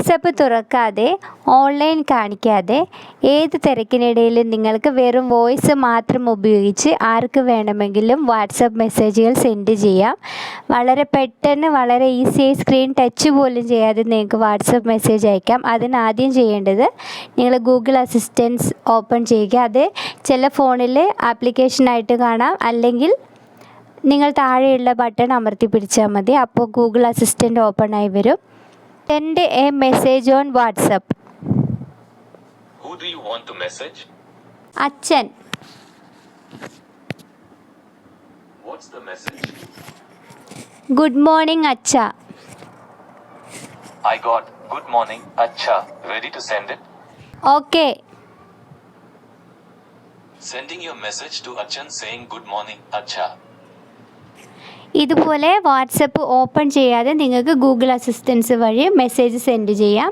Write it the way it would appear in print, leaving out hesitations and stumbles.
WhatsApp തുറക്കാതെ online കാണിക്കാതെ ഏത് തിരക്കിനിടയിലും നിങ്ങൾക്ക് വെറും വോയിസ് മാത്രം ഉപയോഗിച്ച് ആർക്ക് വേണമെങ്കിലും വാട്സപ്പ് മെസ്സേജുകൾ സെൻഡ് ചെയ്യാം. വളരെ പെട്ടെന്ന് വളരെ ഈസിയായി സ്ക്രീൻ ടച്ച് പോലും ചെയ്യാതെ നിങ്ങൾക്ക് വാട്സപ്പ് മെസ്സേജ് അയക്കാം. അതിനാദ്യം ചെയ്യേണ്ടത് നിങ്ങൾ ഗൂഗിൾ അസിസ്റ്റൻസ് ഓപ്പൺ ചെയ്യുക. അത് ചില ഫോണിൽ ആപ്ലിക്കേഷനായിട്ട് കാണാം, അല്ലെങ്കിൽ നിങ്ങൾ താഴെയുള്ള ബട്ടൺ അമർത്തി പിടിച്ചാൽ മതി. അപ്പോൾ ഗൂഗിൾ അസിസ്റ്റൻ്റ് ഓപ്പൺ ആയി വരും. Send a message on WhatsApp. Who do you want to message? അച്ഛൻ. What's the message? Good morning അച്ഛ. I got good morning, Acha. Ready to send it? Okay. Sending your message to Achan saying good morning, Acha. ഇതുപോലെ WhatsApp open ചെയ്യാതെ നിങ്ങൾക്ക് Google assistance വഴി message send ചെയ്യാം.